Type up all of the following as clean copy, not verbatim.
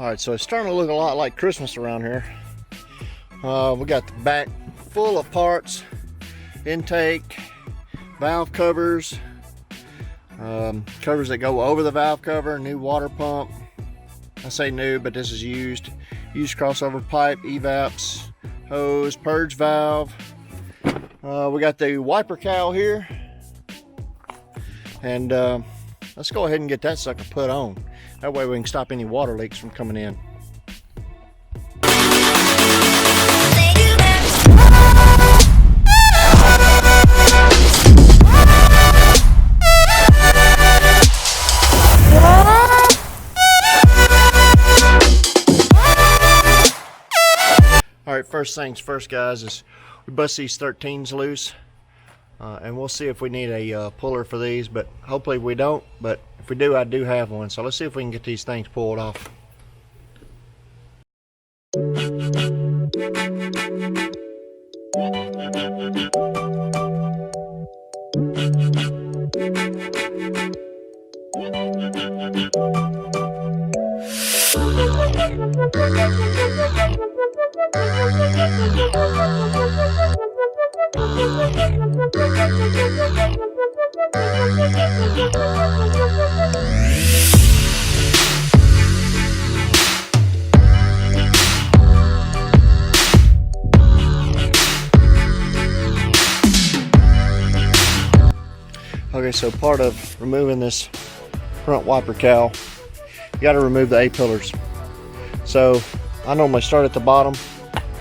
Alright, so it's starting to look a lot like Christmas around here. We got the back full of parts, intake, valve covers, covers that go over the valve cover, new water pump. I say new, but this is used crossover pipe, evaps, hose, purge valve. We got the wiper cowl here, and let's go ahead and get that sucker put on. That way we can stop any water leaks from coming in. Alright, first things first, guys, is we bust these 13s loose. And we'll see if we need a puller for these, but hopefully we don't. But if we do, I do have one. So let's see if we can get these things pulled off. Okay, so part of removing this front wiper cowl, you got to remove the A-pillars. So I normally start at the bottom.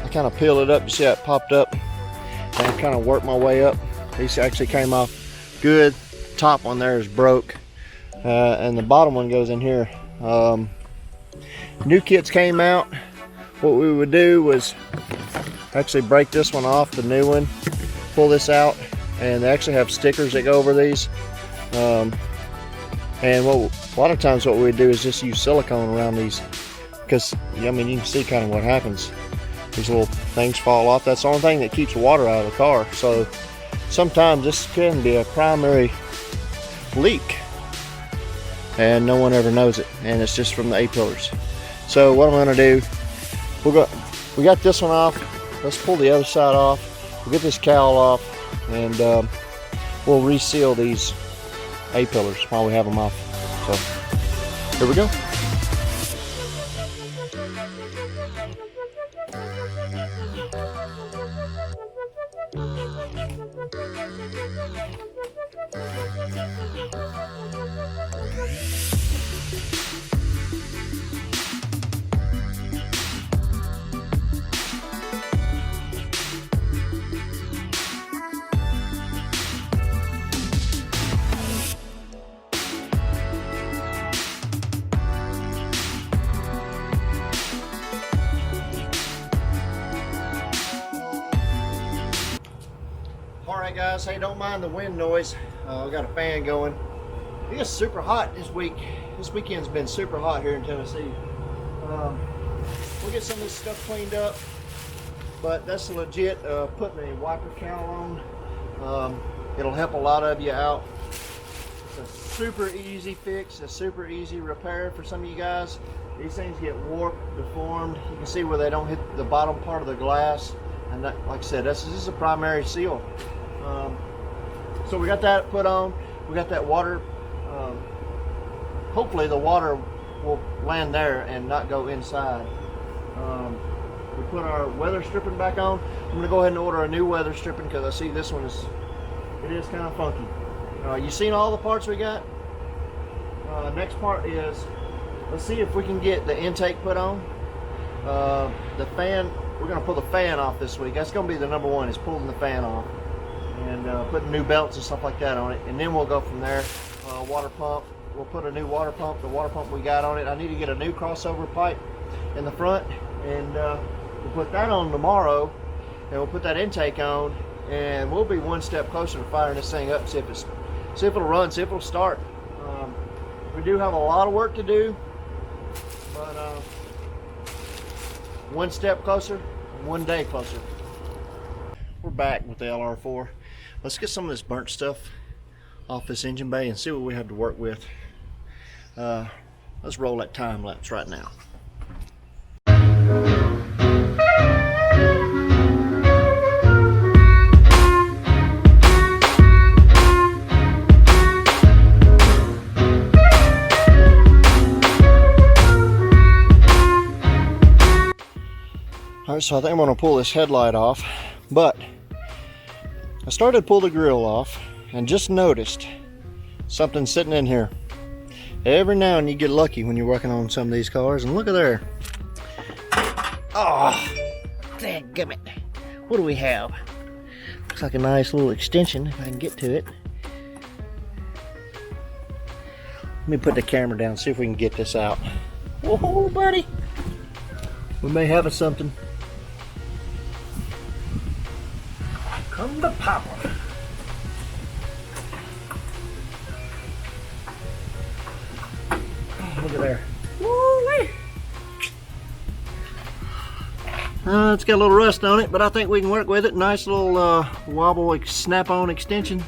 I kind of peel it up. You see how it popped up? And I kind of work my way up. These actually came off good. Top one there is broke, and the bottom one goes in here. New kits came out. What we would do was actually break this one off, the new one, pull this out, and they actually have stickers that go over these. And a lot of times what we do is just use silicone around these, because I mean, you can see kind of what happens. These little things fall off. That's the only thing that keeps water out of the car. So sometimes this can be a primary leak and no one ever knows it, and it's just from the A-pillars. So what I'm going to do, we got this one off. Let's pull the other side off. We'll get this cowl off, and we'll reseal these A-pillars while we have them off. So here we go. Alright guys, hey, don't mind the wind noise. We got a fan going. It is super hot this week. This weekend's been super hot here in Tennessee. We'll get some of this stuff cleaned up, but that's legit. Putting a wiper cowl on, it'll help a lot of you out. It's a super easy fix, a super easy repair for some of you guys. These things get warped, deformed. You can see where they don't hit the bottom part of the glass, and that, like I said, this is a primary seal. So we got that put on. We got that water. Hopefully the water will land there and not go inside. We put our weather stripping back on. I'm gonna go ahead and order a new weather stripping, because I see this one is kind of funky. You seen all the parts we got? Next part is, let's see if we can get the intake put on. The fan, we're gonna pull the fan off this week. That's gonna be the number one, is pulling the fan off and putting new belts and stuff like that on it, and then we'll go from there. Water pump, we'll put a new water pump, the water pump we got on it. I need to get a new crossover pipe in the front, and we'll put that on tomorrow, and we'll put that intake on, and we'll be one step closer to firing this thing up, see if it'll run, see if it'll start. We do have a lot of work to do, but one step closer, one day closer. We're back with the LR4. Let's get some of this burnt stuff off this engine bay and see what we have to work with. Let's roll that time lapse right now. Alright, so I think I'm going to pull this headlight off, but I started to pull the grill off and just noticed something sitting in here. Every now and you get lucky when you're working on some of these cars, and look at there. Oh, dadgummit. What do we have? Looks like a nice little extension if I can get to it. Let me put the camera down, see if we can get this out. Whoa, buddy. We may have something. Come to Papa. Look at there. Woo-wee. It's got a little rust on it, but I think we can work with it. Nice little wobble snap-on extension.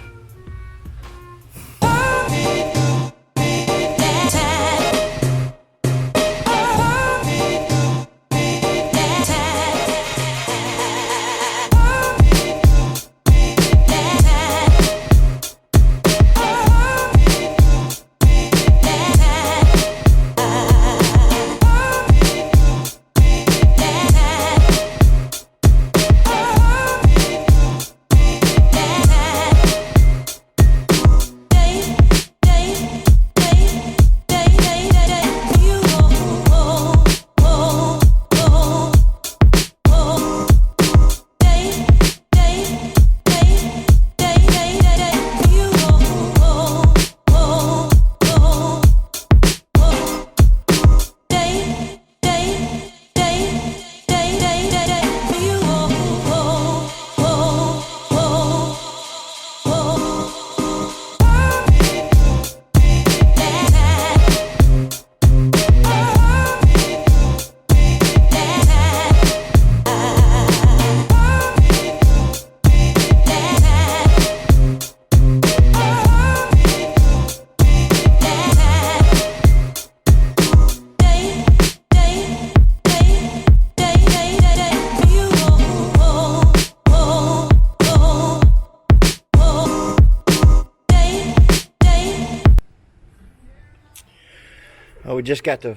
We just got the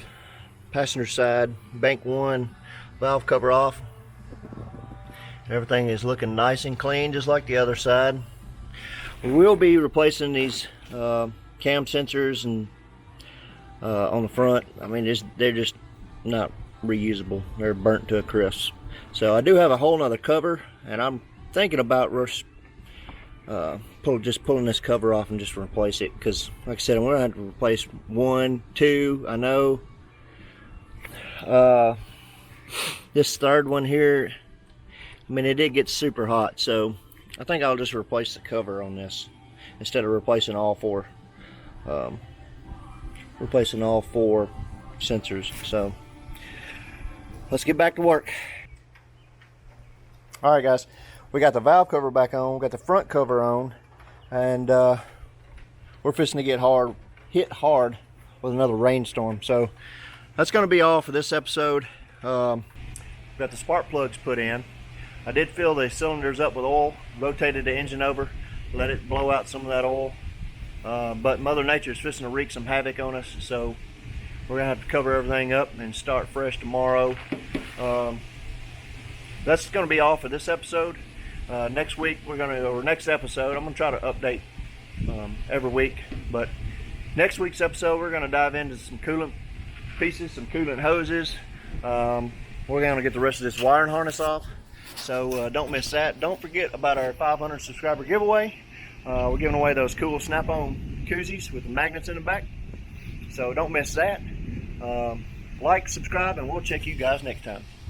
passenger side bank one valve cover off. Everything is looking nice and clean, just like the other side. We will be replacing these cam sensors and on the front. I mean, they're just not reusable. They're burnt to a crisp. So I do have a whole nother cover, and I'm thinking about just pulling this cover off and just replace it, because like I said, I'm gonna have to replace 1, 2. I know this third one here, I mean, it did get super hot, so I think I'll just replace the cover on this instead of replacing all four sensors. So let's get back to work. All right, guys, we got the valve cover back on, we got the front cover on, and we're fixing to get hit hard with another rainstorm. So that's going to be all for this episode. Got the spark plugs put in. I did fill the cylinders up with oil, rotated the engine over, let it blow out some of that oil. But Mother Nature is fixing to wreak some havoc on us, so we're going to have to cover everything up and start fresh tomorrow. That's going to be all for this episode. Next week next episode, I'm going to try to update every week, but next week's episode we're going to dive into some coolant pieces, some coolant hoses. We're going to get the rest of this wiring harness off, so don't miss that. Don't forget about our 500 subscriber giveaway. We're giving away those cool snap-on koozies with the magnets in the back, so don't miss that. Like, subscribe, and we'll check you guys next time.